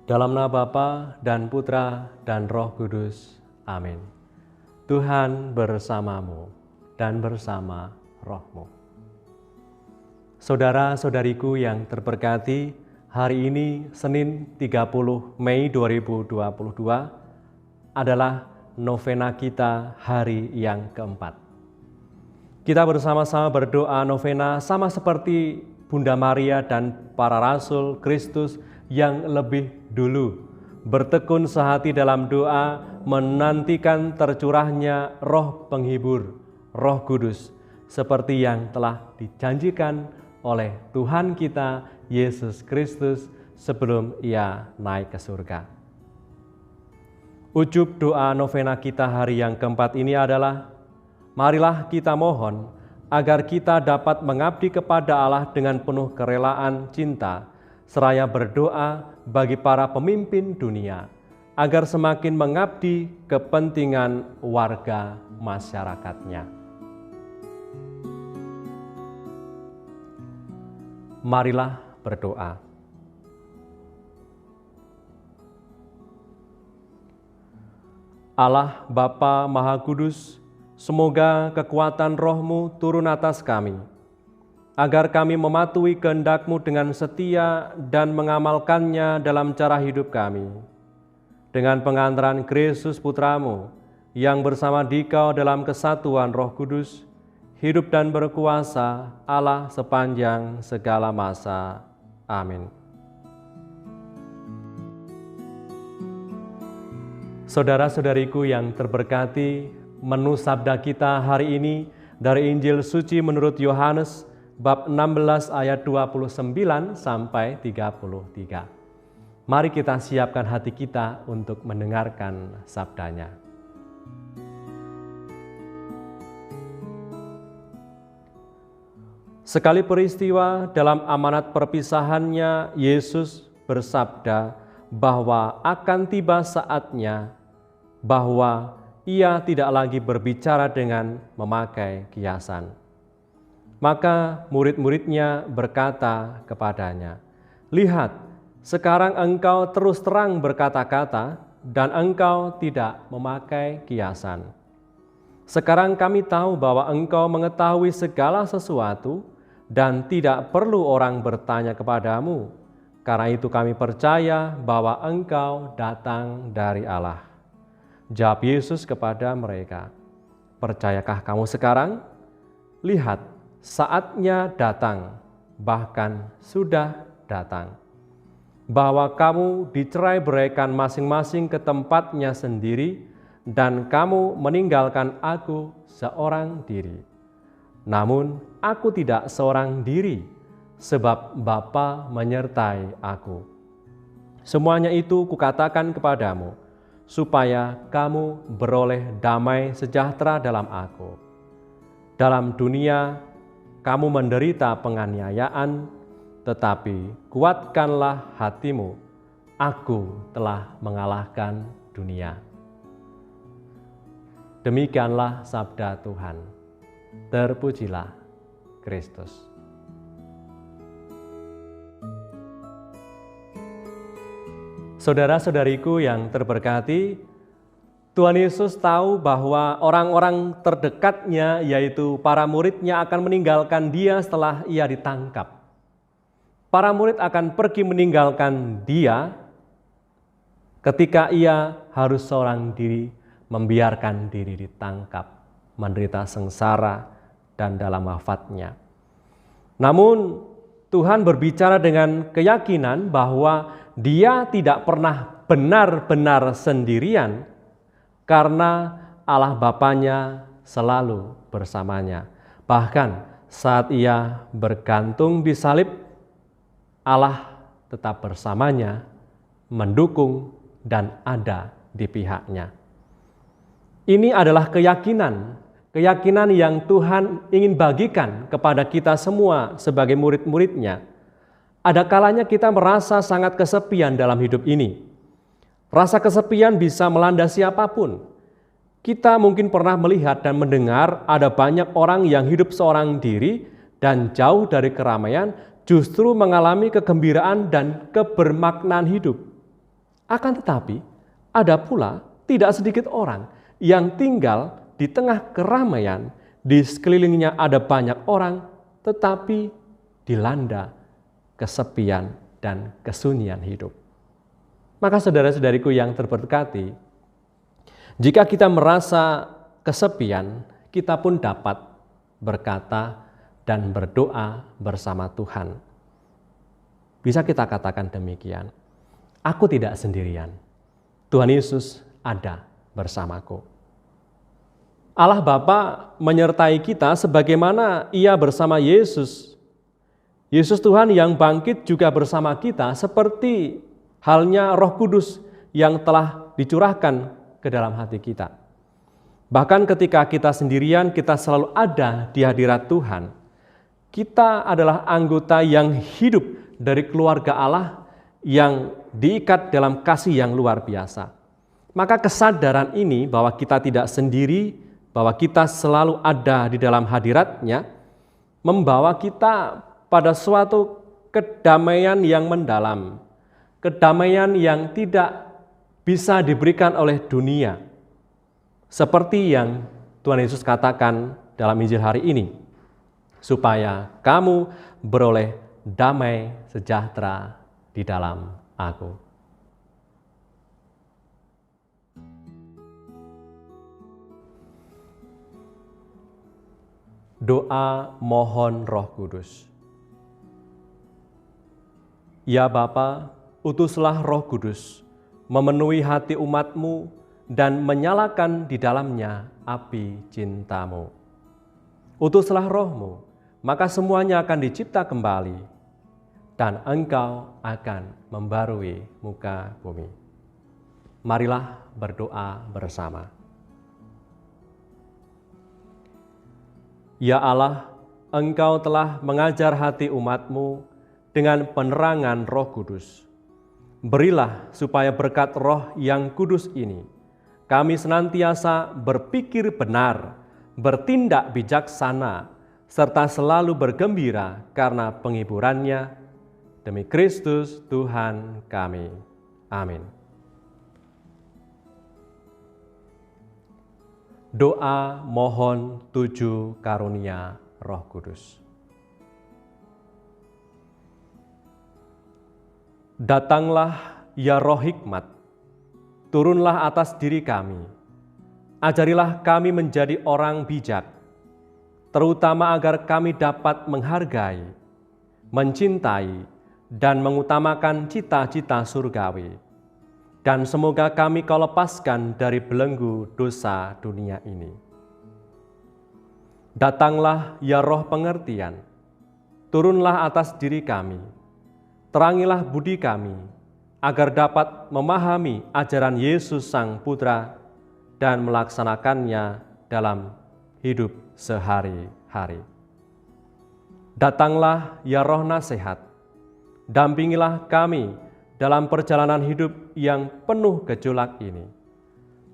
Dalam nama Bapa dan Putra dan Roh Kudus. Amin. Tuhan bersamamu dan bersama rohmu. Saudara-saudariku yang terberkati, hari ini Senin 30 Mei 2022 adalah novena kita hari yang keempat. Kita bersama-sama berdoa novena sama seperti Bunda Maria dan para Rasul Kristus yang lebih dulu bertekun sehati dalam doa menantikan tercurahnya Roh Penghibur, Roh Kudus, seperti yang telah dijanjikan oleh Tuhan kita Yesus Kristus sebelum Ia naik ke surga. Ujub doa novena kita hari yang keempat ini adalah, marilah kita mohon agar kita dapat mengabdi kepada Allah dengan penuh kerelaan cinta, seraya berdoa bagi para pemimpin dunia, agar semakin mengabdi kepentingan warga masyarakatnya. Marilah berdoa. Allah Bapa Maha Kudus, semoga kekuatan Roh-Mu turun atas kami, agar kami mematuhi kehendak-Mu dengan setia dan mengamalkannya dalam cara hidup kami. Dengan pengantaran Kristus Putra-Mu, yang bersama Dikau dalam kesatuan Roh Kudus, hidup dan berkuasa Allah sepanjang segala masa. Amin. Saudara-saudariku yang terberkati, menu sabda kita hari ini dari Injil Suci menurut Yohanes, bab 16 ayat 29 sampai 33. Mari kita siapkan hati kita untuk mendengarkan sabdanya. Sekali peristiwa dalam amanat perpisahannya, Yesus bersabda bahwa akan tiba saatnya bahwa Ia tidak lagi berbicara dengan memakai kiasan. Maka murid-muridnya berkata kepadanya, "Lihat, sekarang engkau terus terang berkata-kata dan engkau tidak memakai kiasan. Sekarang kami tahu bahwa engkau mengetahui segala sesuatu dan tidak perlu orang bertanya kepadamu. Karena itu kami percaya bahwa engkau datang dari Allah." Jawab Yesus kepada mereka, "Percayakah kamu sekarang? Lihat, saatnya datang, bahkan sudah datang, bahwa kamu dicerai-beraikan masing-masing ke tempatnya sendiri, dan kamu meninggalkan aku seorang diri. Namun aku tidak seorang diri, sebab Bapa menyertai aku. Semuanya itu kukatakan kepadamu, supaya kamu beroleh damai sejahtera dalam aku. Dalam dunia kamu menderita penganiayaan, tetapi kuatkanlah hatimu, aku telah mengalahkan dunia." Demikianlah sabda Tuhan. Terpujilah Kristus. Saudara-saudariku yang terberkati, Tuhan Yesus tahu bahwa orang-orang terdekatnya, yaitu para muridnya, akan meninggalkan Dia setelah Ia ditangkap. Para murid akan pergi meninggalkan Dia ketika Ia harus seorang diri membiarkan diri ditangkap, menderita sengsara dan dalam wafatnya. Namun Tuhan berbicara dengan keyakinan bahwa Dia tidak pernah benar-benar sendirian, karena Allah Bapanya selalu bersamanya. Bahkan saat Ia bergantung di salib, Allah tetap bersamanya, mendukung dan ada di pihaknya. Ini adalah keyakinan yang Tuhan ingin bagikan kepada kita semua sebagai murid-muridnya. Ada kalanya kita merasa sangat kesepian dalam hidup ini. Rasa kesepian bisa melanda siapapun. Kita mungkin pernah melihat dan mendengar ada banyak orang yang hidup seorang diri dan jauh dari keramaian, justru mengalami kegembiraan dan kebermaknaan hidup. Akan tetapi, ada pula tidak sedikit orang yang tinggal di tengah keramaian, di sekelilingnya ada banyak orang, tetapi dilanda kesepian dan kesunyian hidup. Maka saudara-saudariku yang terberkati, jika kita merasa kesepian, kita pun dapat berkata dan berdoa bersama Tuhan. Bisa kita katakan demikian, aku tidak sendirian, Tuhan Yesus ada bersamaku. Allah Bapa menyertai kita sebagaimana Ia bersama Yesus. Yesus Tuhan yang bangkit juga bersama kita seperti halnya Roh Kudus yang telah dicurahkan ke dalam hati kita. Bahkan ketika kita sendirian, kita selalu ada di hadirat Tuhan. Kita adalah anggota yang hidup dari keluarga Allah yang diikat dalam kasih yang luar biasa. Maka kesadaran ini bahwa kita tidak sendiri, bahwa kita selalu ada di dalam hadirat-Nya, membawa kita pada suatu kedamaian yang mendalam, kedamaian yang tidak bisa diberikan oleh dunia. Seperti yang Tuhan Yesus katakan dalam Injil hari ini, supaya kamu beroleh damai sejahtera di dalam Aku. Doa mohon Roh Kudus. Ya Bapa, utuslah Roh Kudus, memenuhi hati umat-Mu dan menyalakan di dalamnya api cinta-Mu. Utuslah Roh-Mu, maka semuanya akan dicipta kembali, dan Engkau akan membarui muka bumi. Marilah berdoa bersama. Ya Allah, Engkau telah mengajar hati umat-Mu dengan penerangan Roh Kudus. Berilah supaya berkat Roh yang kudus ini, kami senantiasa berpikir benar, bertindak bijaksana, serta selalu bergembira karena penghiburannya. Demi Kristus Tuhan kami. Amin. Doa mohon 7 karunia Roh Kudus. Datanglah ya Roh Hikmat, turunlah atas diri kami. Ajarilah kami menjadi orang bijak, terutama agar kami dapat menghargai, mencintai, dan mengutamakan cita-cita surgawi. Dan semoga kami Kau lepaskan dari belenggu dosa dunia ini. Datanglah ya Roh pengertian, turunlah atas diri kami, terangilah budi kami, agar dapat memahami ajaran Yesus Sang Putra dan melaksanakannya dalam hidup sehari-hari. Datanglah ya Roh nasihat, dampingilah kami dalam perjalanan hidup yang penuh gejolak ini.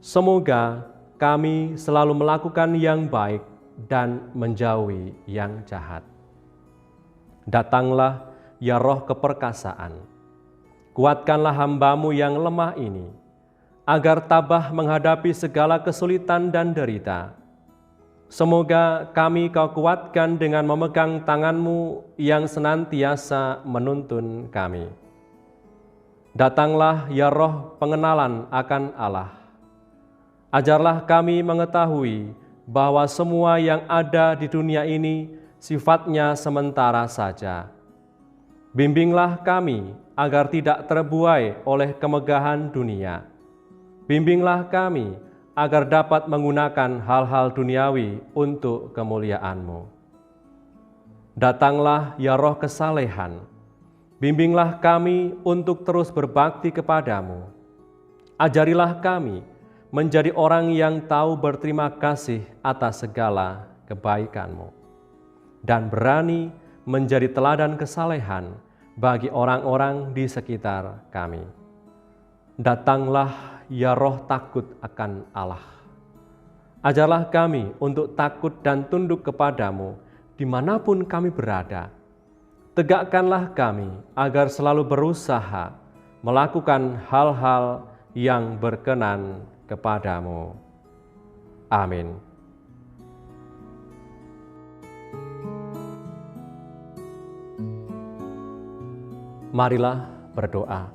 Semoga kami selalu melakukan yang baik dan menjauhi yang jahat. Datanglah ya Roh keperkasaan, kuatkanlah hamba-Mu yang lemah ini, agar tabah menghadapi segala kesulitan dan derita. Semoga kami Kau kuatkan dengan memegang tangan-Mu yang senantiasa menuntun kami. Datanglah ya Roh pengenalan akan Allah. Ajarlah kami mengetahui bahwa semua yang ada di dunia ini sifatnya sementara saja. Bimbinglah kami agar tidak terbuai oleh kemegahan dunia. Bimbinglah kami agar dapat menggunakan hal-hal duniawi untuk kemuliaan-Mu. Datanglah ya Roh kesalehan, bimbinglah kami untuk terus berbakti kepadamu. Ajarilah kami menjadi orang yang tahu berterima kasih atas segala kebaikan-Mu, dan berani menjadi teladan kesalehan bagi orang-orang di sekitar kami. Datanglah ya Roh takut akan Allah. Ajarlah kami untuk takut dan tunduk kepadamu dimanapun kami berada. Tegakkanlah kami agar selalu berusaha melakukan hal-hal yang berkenan kepadamu. Amin. Marilah berdoa.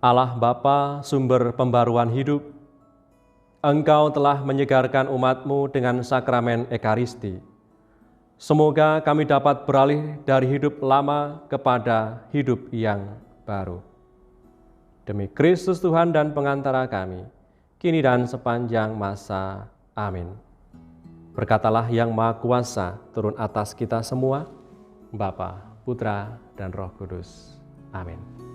Allah Bapa, sumber pembaruan hidup, Engkau telah menyegarkan umat-Mu dengan sakramen Ekaristi. Semoga kami dapat beralih dari hidup lama kepada hidup yang baru. Demi Kristus Tuhan dan pengantara kami, kini dan sepanjang masa. Amin. Berkatalah yang Maha Kuasa turun atas kita semua, Bapa, Putra, dan Roh Kudus. Amin.